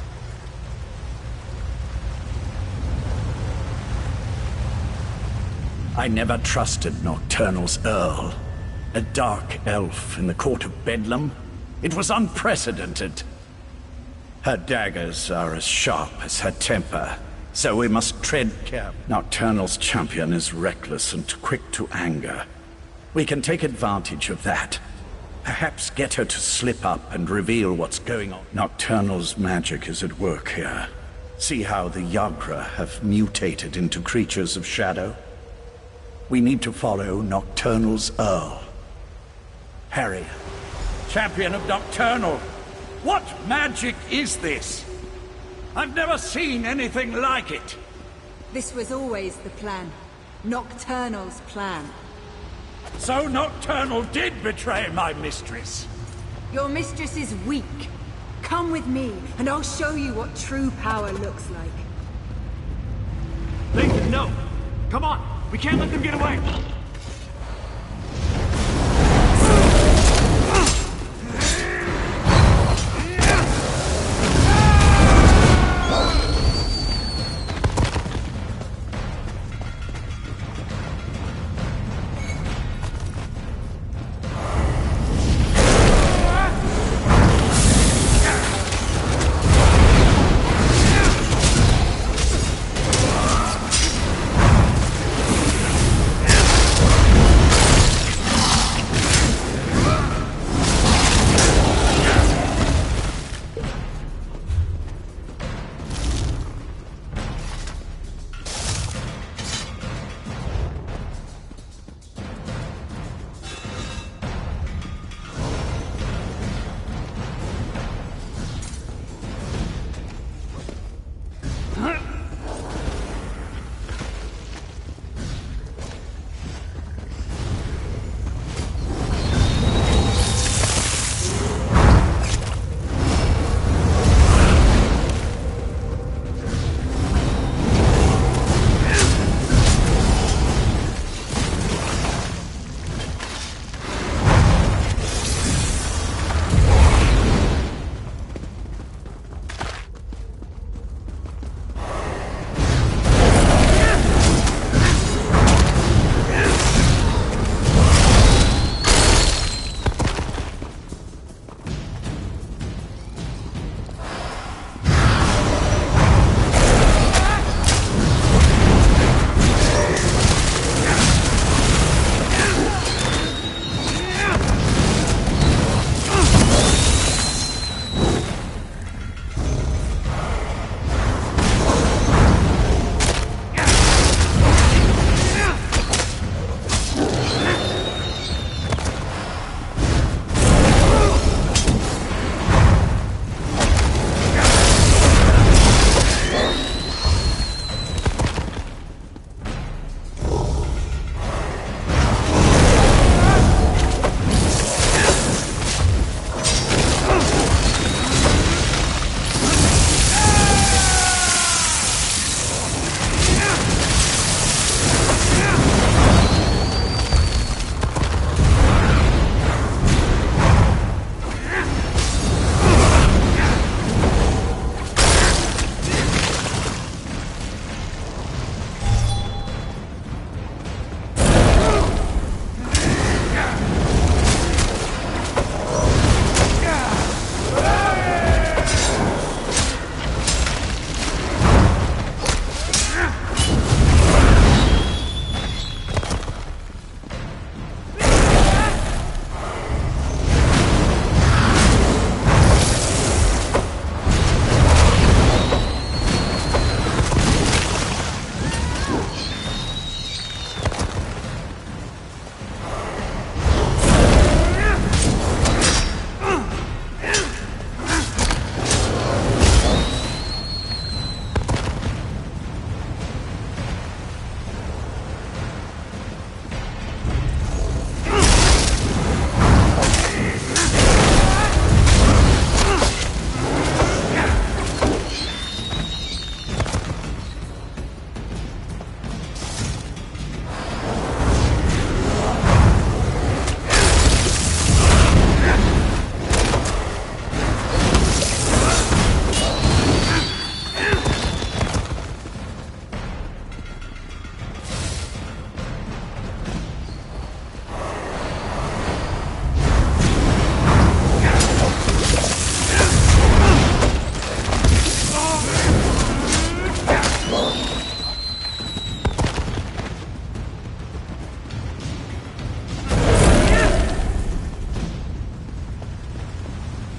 I never trusted Nocturnal's Earl. A dark elf in the court of Bedlam. It was unprecedented. Her daggers are as sharp as her temper, so we must tread carefully. Nocturnal's champion is reckless and quick to anger. We can take advantage of that. Perhaps get her to slip up and reveal what's going on. Nocturnal's magic is at work here. See how the Yagra have mutated into creatures of shadow? We need to follow Nocturnal's Earl. Harry, champion of Nocturnal, what magic is this? I've never seen anything like it. This was always the plan. Nocturnal's plan. So Nocturnal did betray my mistress. Your mistress is weak. Come with me, and I'll show you what true power looks like. Lathan, no! Come on! We can't let them get away!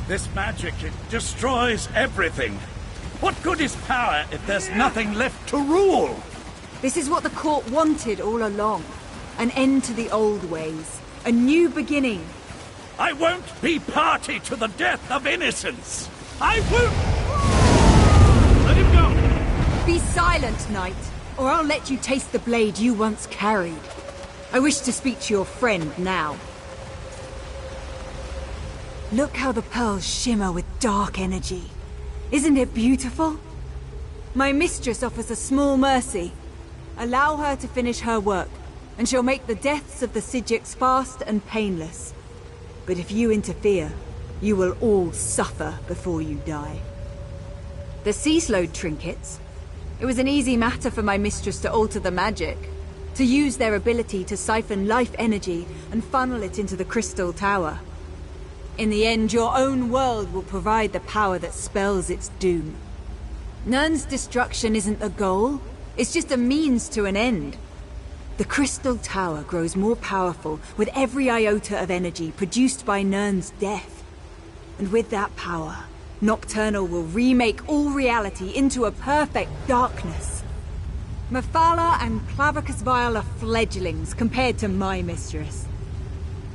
This magic, it destroys everything. What good is power if there's nothing left to rule? This is what the court wanted all along. An end to the old ways. A new beginning. I won't be party to the death of innocents! I won't... Let him go! Be silent, knight, or I'll let you taste the blade you once carried. I wish to speak to your friend now. Look how the pearls shimmer with dark energy. Isn't it beautiful? My mistress offers a small mercy. Allow her to finish her work, and she'll make the deaths of the Sijiks fast and painless. But if you interfere, you will all suffer before you die. The sea-slowed trinkets. It was an easy matter for my mistress to alter the magic, to use their ability to siphon life energy and funnel it into the crystal tower. In the end, your own world will provide the power that spells its doom. Nirn's destruction isn't the goal, it's just a means to an end. The crystal tower grows more powerful with every iota of energy produced by Nirn's death. And with that power, Nocturnal will remake all reality into a perfect darkness. Mephala and Clavicus Vile are fledglings compared to my mistress.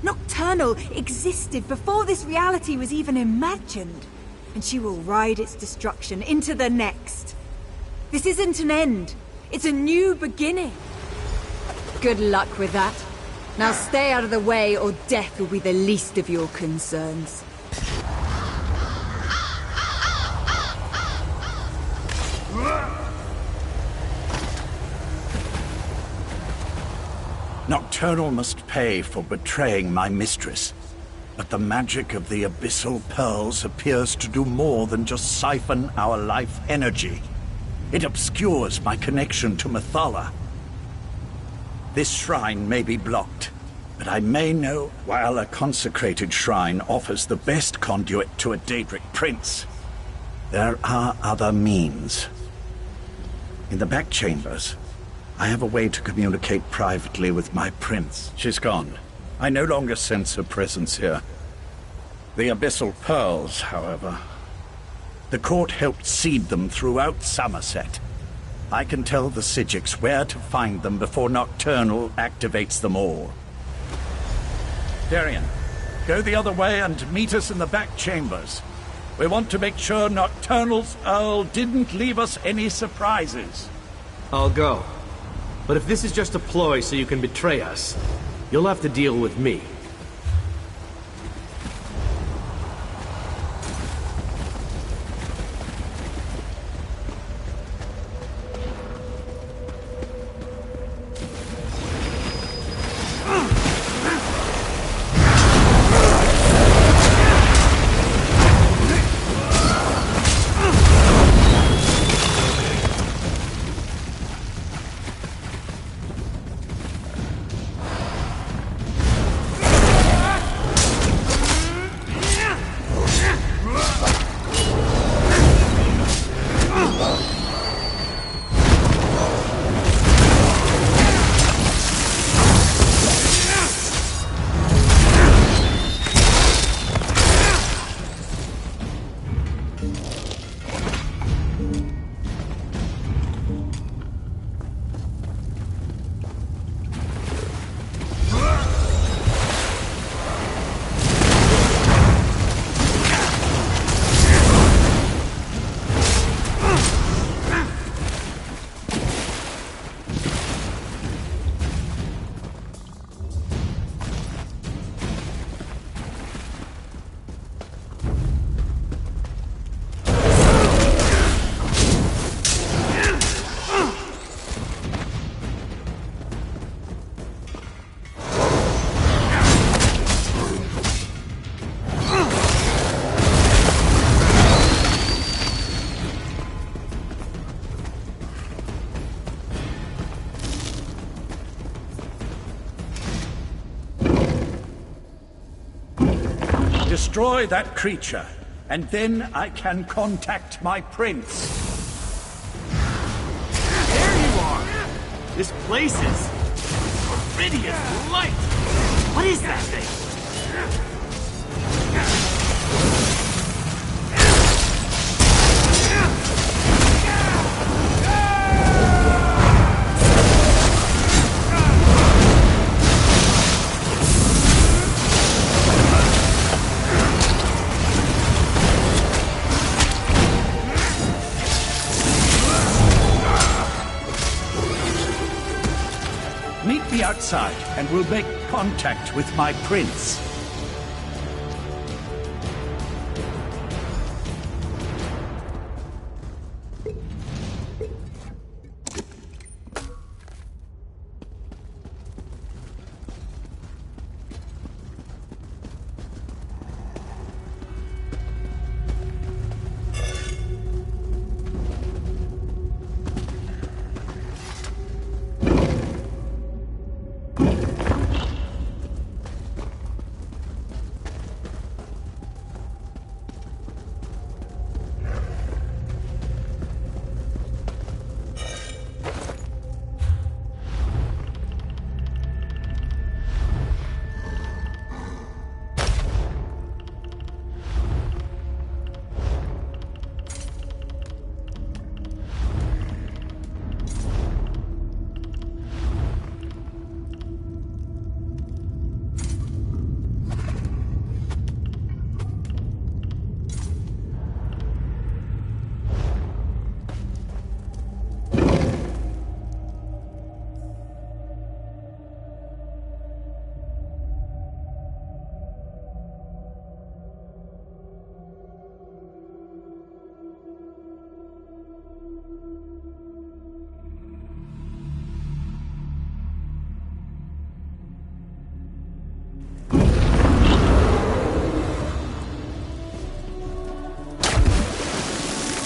Nocturnal existed before this reality was even imagined, and she will ride its destruction into the next. This isn't an end, it's a new beginning. Good luck with that. Now stay out of the way, or death will be the least of your concerns. Nocturnal must pay for betraying my mistress. But the magic of the Abyssal Pearls appears to do more than just siphon our life energy. It obscures my connection to Mephala. This shrine may be blocked, but I may know while a consecrated shrine offers the best conduit to a Daedric prince. There are other means. In the back chambers, I have a way to communicate privately with my prince. She's gone. I no longer sense her presence here. The Abyssal Pearls, however. The court helped seed them throughout Somerset. I can tell the Sijiks where to find them before Nocturnal activates them all. Darian, go the other way and meet us in the back chambers. We want to make sure Nocturnal's Earl didn't leave us any surprises. I'll go. But if this is just a ploy so you can betray us, you'll have to deal with me. Destroy that creature, and then I can contact my prince. There you are! This place is pretty as light! What is that thing? outside, and we'll make contact with my prince.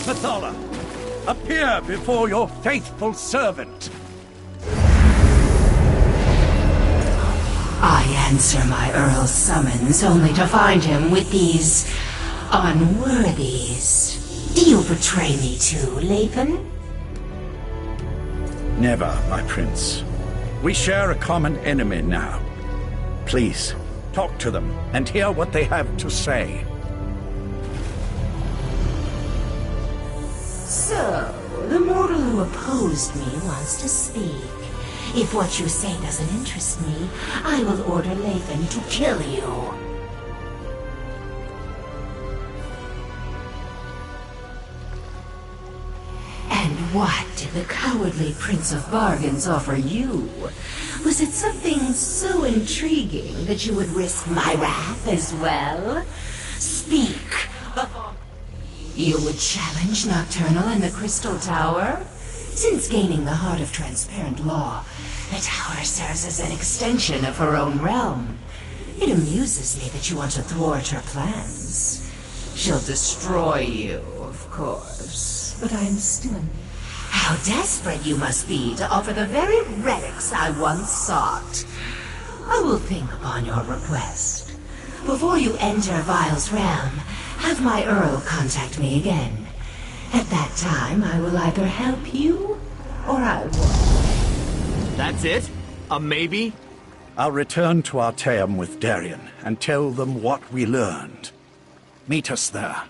Mathala, appear before your faithful servant. I answer my Earl's summons only to find him with these unworthies. Do you betray me too, Lathan? Never, my prince. We share a common enemy now. Please, talk to them and hear what they have to say. So, the mortal who opposed me wants to speak. If what you say doesn't interest me, I will order Lathan to kill you. And what did the cowardly Prince of Bargains offer you? Was it something so intriguing that you would risk my wrath as well? Speak! You would challenge Nocturnal in the Crystal Tower? Since gaining the Heart of Transparent Law, the tower serves as an extension of her own realm. It amuses me that you want to thwart her plans. She'll destroy you, of course, but I'm still... How desperate you must be to offer the very relics I once sought. I will think upon your request. Before you enter Vile's realm, have my Earl contact me again. At that time, I will either help you, or I won't. That's it? A maybe? I'll return to Artaeum with Darien and tell them what we learned. Meet us there.